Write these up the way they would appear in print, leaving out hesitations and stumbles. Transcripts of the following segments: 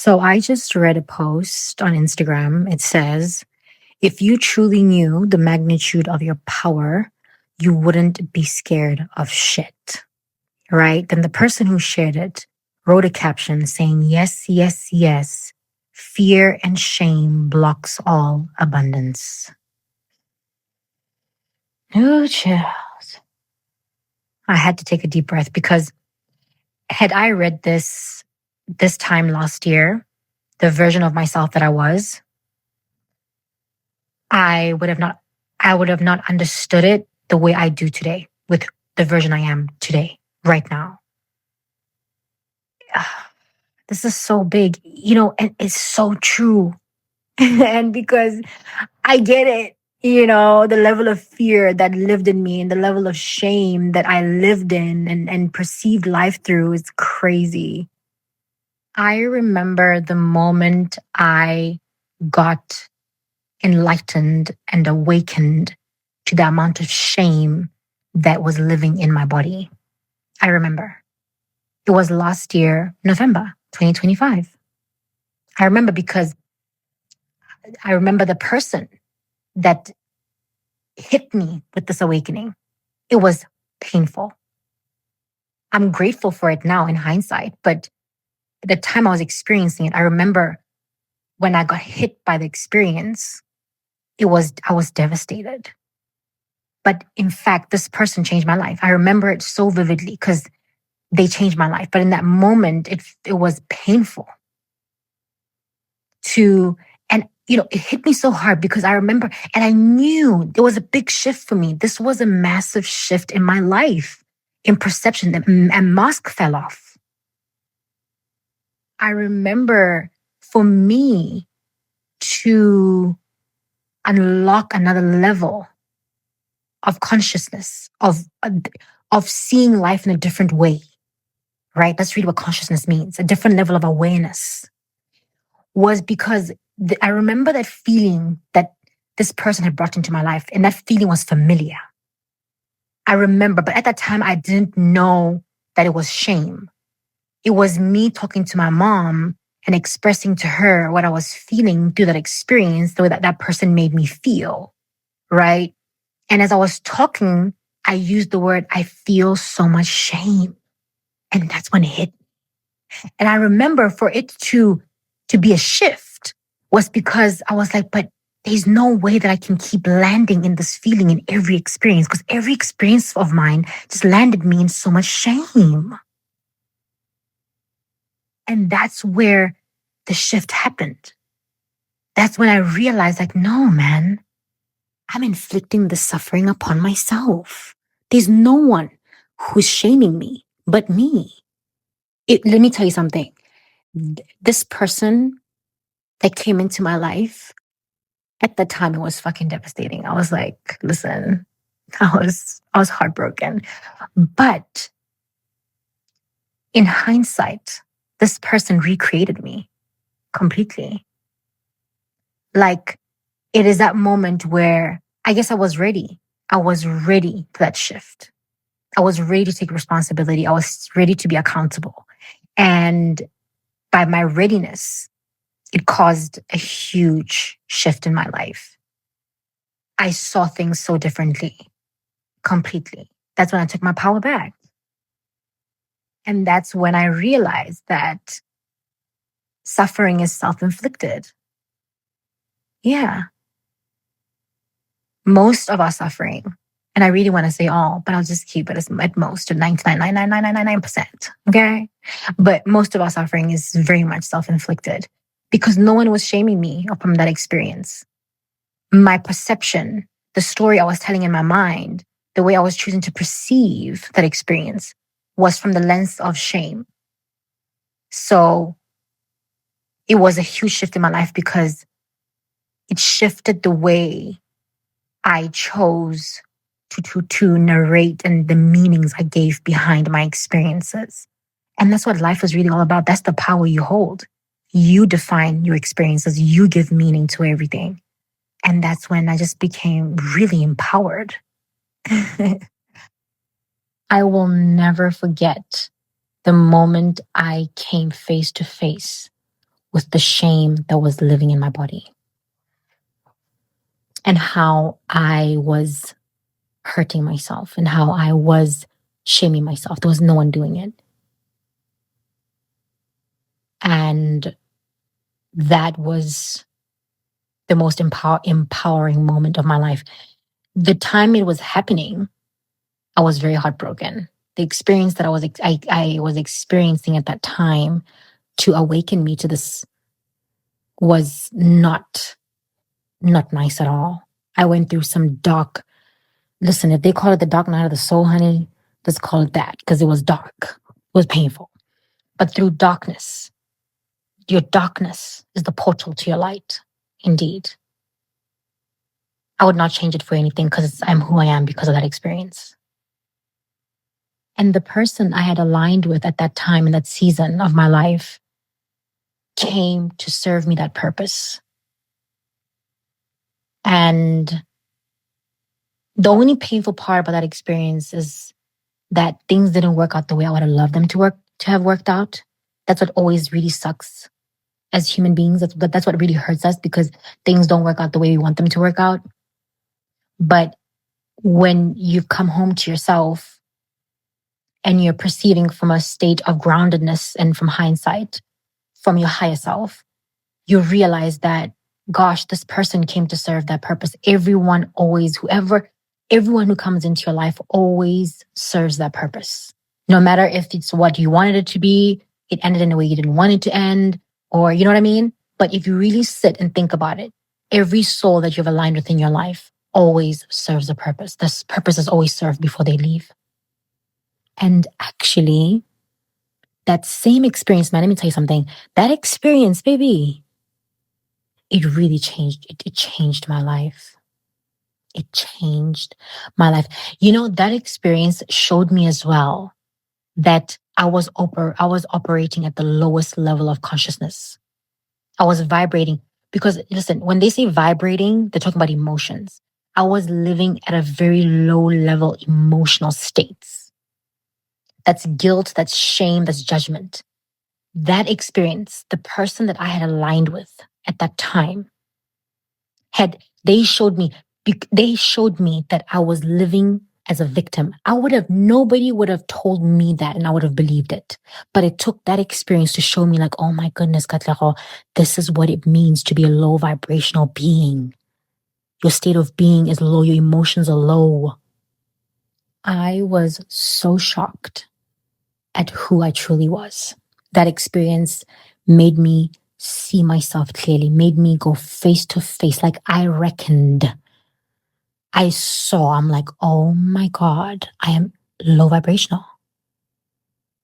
So I just read a post on Instagram. It says, if you truly knew the magnitude of your power, you wouldn't be scared of shit. Right? Then the person who shared it wrote a caption saying, yes, yes, yes. Fear and shame blocks all abundance. Oh, child. I had to take a deep breath because had I read this time last year, the version of myself that I was, I would have not I would have not understood it the way I do today with the version I am today, right now. This is so big, and it's so true. And because I get it, the level of fear that lived in me and the level of shame that I lived in and perceived life through is crazy. I remember the moment I got enlightened and awakened to the amount of shame that was living in my body. I remember. It was last year, November 2025. I remember because I remember the person that hit me with this awakening. It was painful. I'm grateful for it now in hindsight, but at the time I was experiencing it, I remember when I got hit by the experience, I was devastated. But in fact, this person changed my life. I remember it so vividly because they changed my life. But in that moment, it was painful to, and it hit me so hard because I remember, and I knew it was a big shift for me. This was a massive shift in my life, in perception, and mask fell off. I remember for me to unlock another level of consciousness, of seeing life in a different way, right? That's really what consciousness means, a different level of awareness, was because I remember that feeling that this person had brought into my life, and that feeling was familiar. I remember, but at that time, I didn't know that it was shame. It was me talking to my mom and expressing to her what I was feeling through that experience, the way that that person made me feel, right? And as I was talking, I used the word, I feel so much shame. And that's when it hit me. And I remember for it to be a shift was because I was like, but there's no way that I can keep landing in this feeling in every experience, because every experience of mine just landed me in so much shame. And that's where the shift happened. That's when I realized, like, no, man, I'm inflicting the suffering upon myself. There's no one who's shaming me but me. Let me tell you something. This person that came into my life, at the time, it was fucking devastating. I was like, listen, I was heartbroken. But in hindsight, this person recreated me completely. Like, it is that moment where I guess I was ready. I was ready for that shift. I was ready to take responsibility. I was ready to be accountable. And by my readiness, it caused a huge shift in my life. I saw things so differently, completely. That's when I took my power back. And that's when I realized that suffering is self-inflicted. Yeah. Most of our suffering, and I really want to say all, but I'll just keep it as at most to 99.99999%. Okay. But most of our suffering is very much self-inflicted because no one was shaming me from that experience. My perception, the story I was telling in my mind, the way I was choosing to perceive that experience was from the lens of shame. So it was a huge shift in my life because it shifted the way I chose to narrate and the meanings I gave behind my experiences. And that's what life is really all about. That's the power you hold. You define your experiences. You give meaning to everything. And that's when I just became really empowered. I will never forget the moment I came face to face with the shame that was living in my body and how I was hurting myself and how I was shaming myself. There was no one doing it. And that was the most empowering moment of my life. The time it was happening, I was very heartbroken. The experience that I was experiencing at that time to awaken me to this was not nice at all. I went through some dark. Listen, if they call it the dark night of the soul, honey, let's call it that because it was dark. It was painful. But through darkness, your darkness is the portal to your light. Indeed. I would not change it for anything because I'm who I am because of that experience. And the person I had aligned with at that time in that season of my life came to serve me that purpose. And the only painful part about that experience is that things didn't work out the way I would have loved them to have worked out. That's what always really sucks as human beings. That's what really hurts us because things don't work out the way we want them to work out. But when you've come home to yourself and you're perceiving from a state of groundedness and from hindsight, from your higher self, you realize that, gosh, this person came to serve that purpose. Everyone who comes into your life always serves that purpose. No matter if it's what you wanted it to be, it ended in a way you didn't want it to end, or you know what I mean? But if you really sit and think about it, every soul that you've aligned with in your life always serves a purpose. This purpose is always served before they leave. And actually, that same experience, man, let me tell you something. That experience, baby, it really changed. It changed my life. It changed my life. You know, that experience showed me as well that I was operating at the lowest level of consciousness. I was vibrating because, listen, when they say vibrating, they're talking about emotions. I was living at a very low level emotional states. That's guilt, that's shame, that's judgment. That experience, the person that I had aligned with at that time, they showed me that I was living as a victim. Nobody would have told me that and I would have believed it. But it took that experience to show me like, oh my goodness, Katlego, this is what it means to be a low vibrational being. Your state of being is low. Your emotions are low. I was so shocked at who I truly was. That experience made me see myself clearly, made me go face to face. Like I reckoned. I'm like, oh my God, I am low vibrational.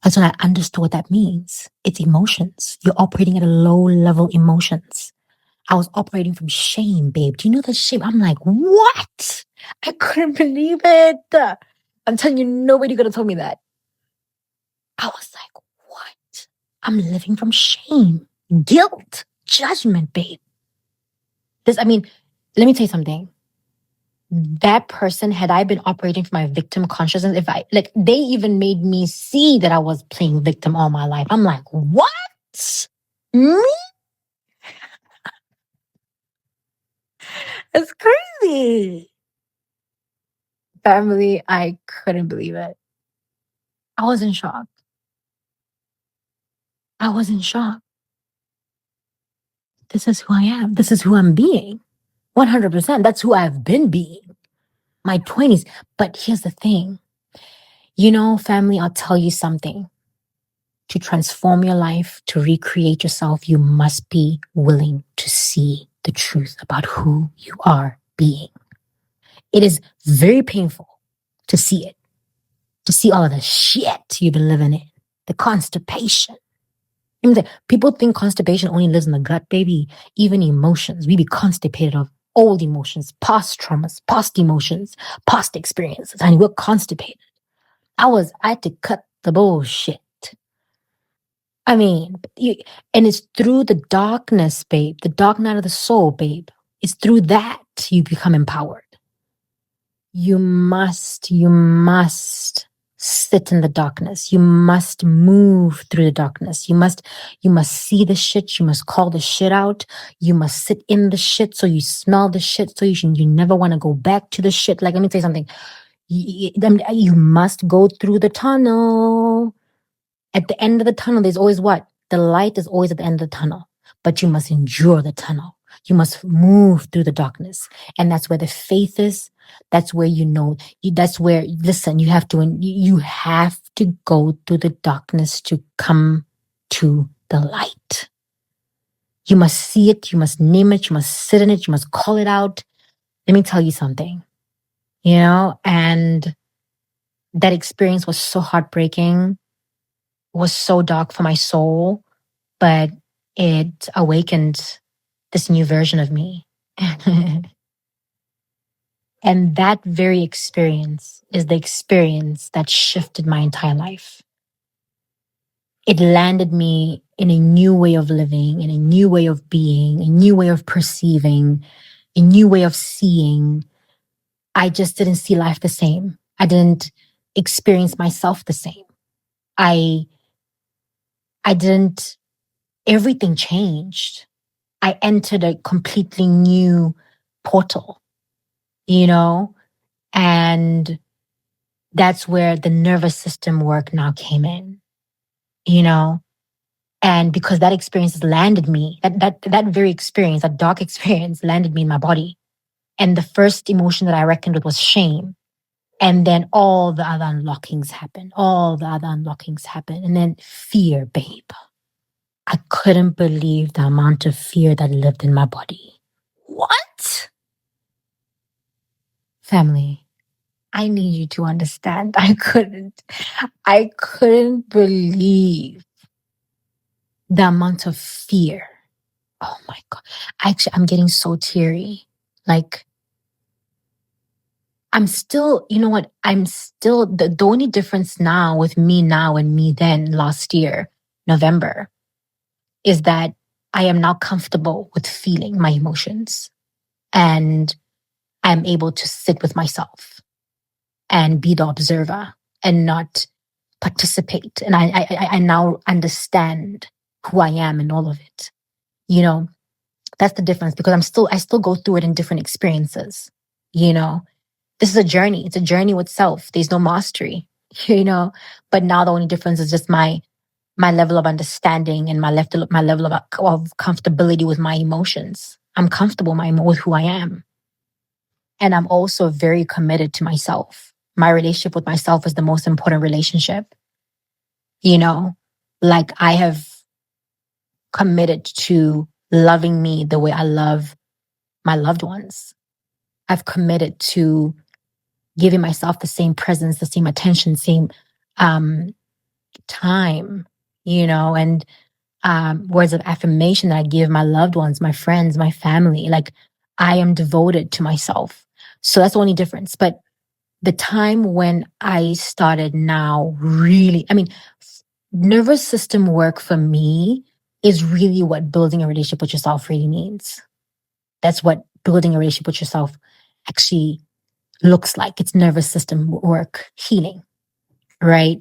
That's when I understood what that means. It's emotions. You're operating at a low level emotions. I was operating from shame, babe. Do you know that shame? I'm like, what? I couldn't believe it. I'm telling you, nobody could have told me that. I was like, what? I'm living from shame, guilt, judgment, babe. Let me tell you something. That person, had I been operating from my victim consciousness, they even made me see that I was playing victim all my life. I'm like, what? Me? It's crazy. Family, I couldn't believe it. I was in shock. This is who I am. This is who I'm being. 100%. That's who I've been being. My 20s. But here's the thing. You know, family, I'll tell you something. To transform your life, to recreate yourself, you must be willing to see the truth about who you are being. It is very painful to see it, to see all of the shit you've been living in, the constipation. People think constipation only lives in the gut, baby. Even emotions, we be constipated of old emotions, past traumas, past emotions, past experiences. And we're constipated. I had to cut the bullshit. And it's through the darkness, babe, the dark night of the soul, babe. It's through that you become empowered. You must sit in the darkness. You must move through the darkness. You must see the shit. You must call the shit out. You must sit in the shit so you smell the shit so you never want to go back to the shit. Like, let me tell you something. You must go through the tunnel. At the end of the tunnel, there's always what? The light is always at the end of the tunnel, but you must endure the tunnel. You must move through the darkness. And that's where the faith is. That's where that's where, listen, you have to go through the darkness to come to the light. You must see it. You must name it. You must sit in it. You must call it out. Let me tell you something, and that experience was so heartbreaking, was so dark for my soul, but it awakened this new version of me. And that very experience is the experience that shifted my entire life. It landed me in a new way of living, in a new way of being, a new way of perceiving, a new way of seeing. I just didn't see life the same. I didn't experience myself the same. I didn't, everything changed. I entered a completely new portal, and that's where the nervous system work now came in, and because that experience has landed me, that very experience, that dark experience landed me in my body. And the first emotion that I reckoned with was shame. And then all the other unlockings happen. And then fear, babe. I couldn't believe the amount of fear that lived in my body. What? Family, I need you to understand. I couldn't believe the amount of fear. Oh my God. Actually, I'm getting so teary. Like, I'm still, you know what? I'm still, the only difference now with me now and me then last year, November, is that I am now comfortable with feeling my emotions, and I'm able to sit with myself and be the observer and not participate. And I now understand who I am in all of it. That's the difference, because I still go through it in different experiences. This is a journey. It's a journey with self. There's no mastery, but now the only difference is just my level of understanding and my level of comfortability with my emotions. I'm comfortable with who I am. And I'm also very committed to myself. My relationship with myself is the most important relationship. Like, I have committed to loving me the way I love my loved ones. I've committed to giving myself the same presence, the same attention, same time, and words of affirmation that I give my loved ones, my friends, my family. Like, I am devoted to myself. So that's the only difference. But the time when I started now really, nervous system work for me is really what building a relationship with yourself really means. That's what building a relationship with yourself actually looks like. It's nervous system work, healing, right?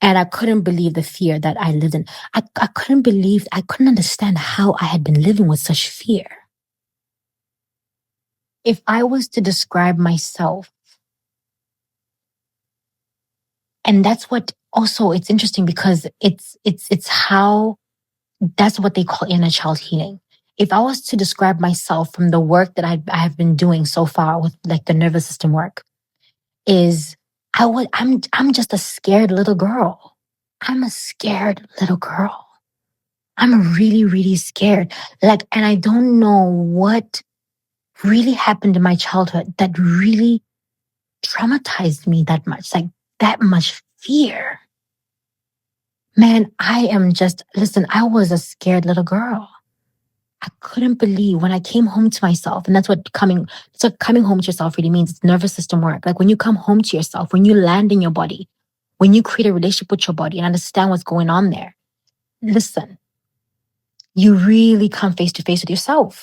And I couldn't believe the fear that I lived in. I couldn't understand how I had been living with such fear. If I was to describe myself, and that's what also, it's interesting because it's how, that's what they call inner child healing. If I was to describe myself from the work that I have been doing so far with like the nervous system work, is I'm just a scared little girl. I'm a scared little girl. I'm really, really scared. Like, and I don't know what really happened in my childhood that really traumatized me that much, like that much fear. Man, listen, I was a scared little girl. I couldn't believe when I came home to myself. And that's what coming home to yourself really means. It's nervous system work. Like, when you come home to yourself, when you land in your body, when you create a relationship with your body and understand what's going on there, listen, you really come face to face with yourself.